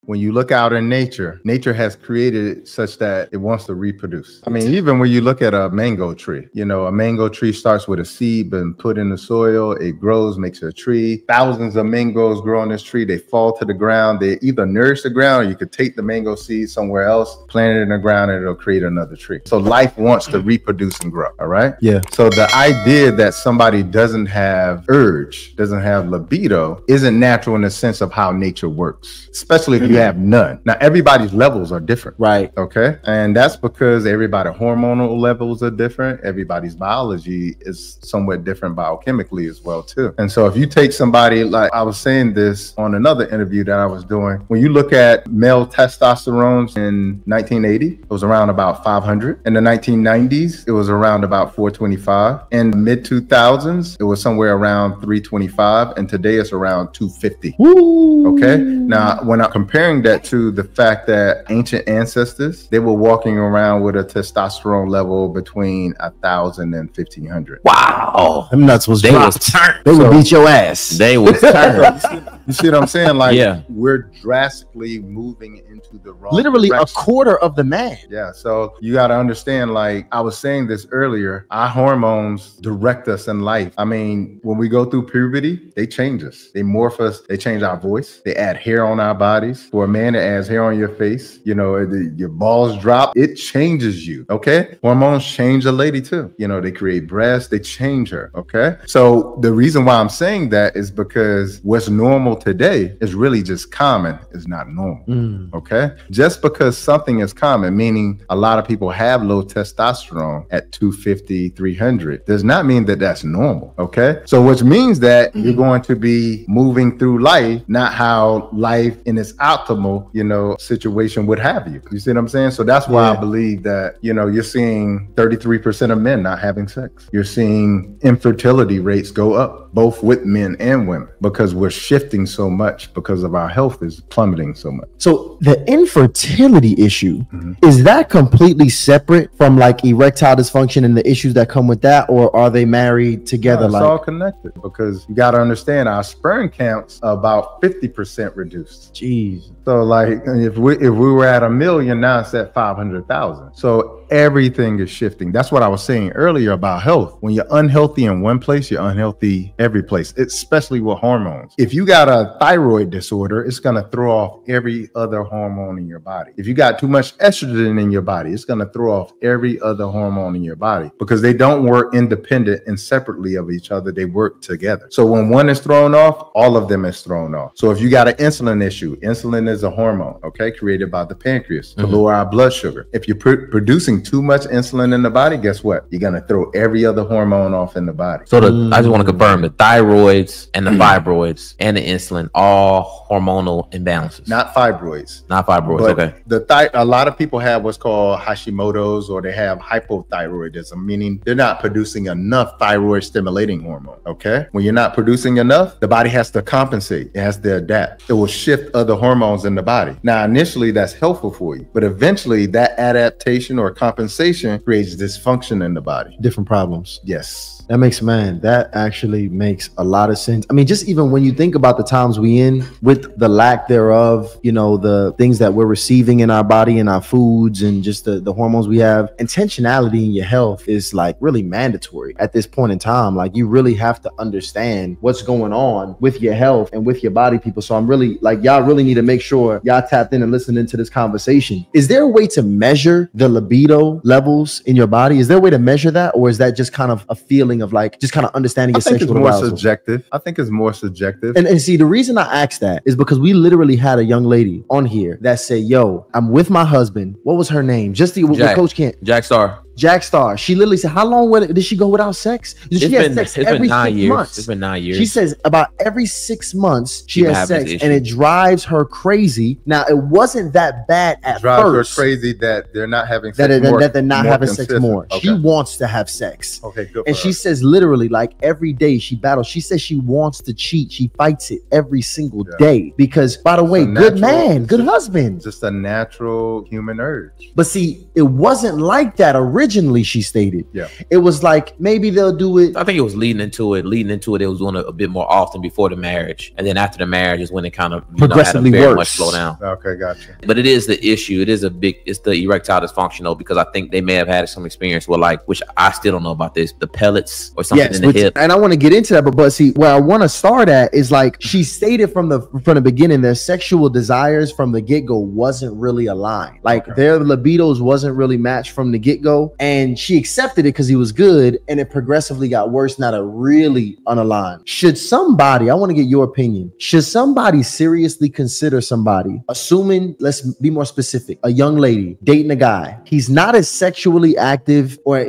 when you look out in nature, nature has created it such that it wants to reproduce. I mean, even when you look at a mango tree, you know, a mango tree starts with a seed been put in the soil, it grows, makes a tree. Thousands of mangoes grow on this tree. They fall to the ground. They either nourish the ground, or you could take the mango seed somewhere else, plant it in the ground, and it'll create another tree. So life wants to reproduce and grow. All right. Yeah. So the idea that somebody doesn't have urge, doesn't have libido, isn't natural in the sense of how nature works, especially if you have none. Now, everybody's levels are different. Right. Okay. And that's because everybody's hormonal levels are different. Everybody's biology is somewhat different biochemically as well, too. And so if you take somebody, like I was saying this on another interview that I was doing, when you look at male testosterone in 1980, it was around about 500. In the 1990s, it was around about 425. In the mid 2000s, it was somewhere around 325. And today it's around 250. Woo! Okay. Now, when I'm comparing that to the fact that ancient ancestors, they were walking around with a testosterone level between 1,000 and 1,500. Wow. Them nuts was They dropped. was turned. They would beat your ass. They was turned. You see what I'm saying? Like, yeah, we're drastically moving into the wrong literally direction. a quarter of the man. Yeah, so you got to understand, like I was saying this earlier, our hormones direct us in life. I mean, when we go through puberty, they change us. They morph us. They change our voice. They add hair on our bodies. For a man, it adds hair on your face. You know, your balls drop. It changes you, okay? Hormones change a lady too. You know, they create breasts. They change her, okay? So the reason why I'm saying that is because what's normal today is really just common. It's not normal, okay? Just because something is common, meaning a lot of people have low testosterone at 250, 300, does not mean that that's normal, okay? So which means that you're going to be moving through life, not how life in its optimal, you know, situation would have you. You see what I'm saying? So that's why I believe that, you know, you're seeing 33% of men not having sex. You're seeing infertility rates go up, both with men and women, because we're shifting so much because of our health is plummeting so much. So the infertility issue, is that completely separate from like erectile dysfunction and the issues that come with that, or are they married together? No, it's all connected, because you got to understand our sperm counts are about 50% reduced. Jeez. So like if we were at 1 million, now it's at 500,000. So everything is shifting. That's what I was saying earlier about health. When you're unhealthy in one place, you're unhealthy every place, especially with hormones. If you got a thyroid disorder, it's going to throw off every other hormone in your body. If you got too much estrogen in your body, it's going to throw off every other hormone in your body, because they don't work independent and separately of each other. They work together. So when one is thrown off, all of them is thrown off. So if you got an insulin issue, insulin is a hormone, okay, created by the pancreas to lower our blood sugar. If you're producing too much insulin in the body, guess what? You're going to throw every other hormone off in the body. So I just want to confirm the thyroids and the fibroids and the insulin, all hormonal imbalances. Not fibroids. Not fibroids, but okay. A lot of people have what's called Hashimoto's, or they have hypothyroidism, meaning they're not producing enough thyroid stimulating hormone, okay? When you're not producing enough, the body has to compensate. It has to adapt. It will shift other hormones in the body. Now, initially, that's helpful for you, but eventually that adaptation or compensation creates dysfunction in the body. Different problems. Yes. That actually makes a lot of sense. I mean, just even when you think about the times we in, with the lack thereof, you know, the things that we're receiving in our body and our foods and just the hormones we have, intentionality in your health is like really mandatory at this point in time. Like, you really have to understand what's going on with your health and with your body, people. So I'm really like, y'all really need to make sure y'all tapped in and listening to this conversation. Is there a way to measure the libido levels in your body? Is there a way to measure that? Or is that just kind of a feeling of like just kind of understanding your sexual arousal? Subjective. I think it's more subjective. And see, the reason I asked that is because we literally had a young lady on here that said, yo, I'm with my husband. What was her name? Just the Coach Kent. Jack Star. Jack Star. She literally said, how long did she go without sex? She has sex every 6 months. It's been 9 years. She says about every 6 months she has sex, and it drives her crazy. Now, it wasn't that bad at first. Drives her crazy that they're not having sex more. That they're not having sex more. Okay. She wants to have sex. Okay, good. And she says literally, like, every day she battles. She says she wants to cheat. She fights it every single day because, by the way, good man, good husband. Just a natural human urge. But see, it wasn't like that originally. originally she stated. Yeah. It was like maybe they'll do it. I think it was leading into it. It was doing it a bit more often before the marriage, and then after the marriage is when it kind of Progressively had a very worse. much slow down. Okay, gotcha. But it is the issue. It's the erectile dysfunction though, because I think they may have had some experience with which I still don't know about this, the pellets or something in the hip. And I want to get into that, but see, where I want to start at is like she stated from the beginning, their sexual desires from the get-go wasn't really aligned. Like their libidos wasn't really matched from the get-go, and she accepted it because he was good, and it progressively got worse, not a really unaligned. Should somebody, I want to get your opinion, should somebody seriously consider somebody, assuming, let's be more specific, a young lady dating a guy, he's not as sexually active or,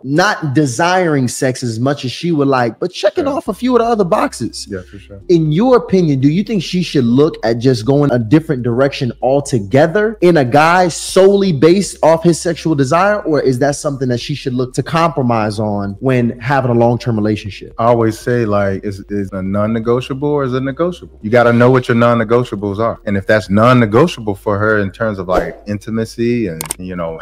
not desiring sex as much as she would like, but checking off a few of the other boxes. Yeah, for sure. In your opinion, do you think she should look at just going a different direction altogether in a guy solely based off his sexual desire, or is that something that she should look to compromise on when having a long-term relationship? I always say, like, is a non-negotiable or is it negotiable? You got to know what your non-negotiables are. And if that's non-negotiable for her in terms of like intimacy and,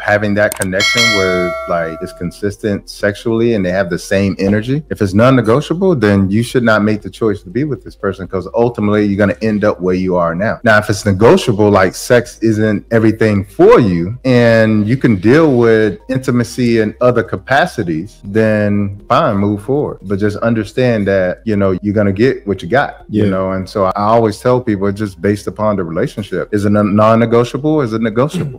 having that connection where like it's consistent sexually and they have the same energy, if it's non-negotiable, then you should not make the choice to be with this person, because ultimately you're going to end up where you are now. Now, if it's negotiable, like sex isn't everything for you and you can deal with intimacy in other capacities, then fine, move forward. But just understand that, you're going to get what you got, and so I always tell people it's just based upon the relationship. Is it a non-negotiable? Is it negotiable?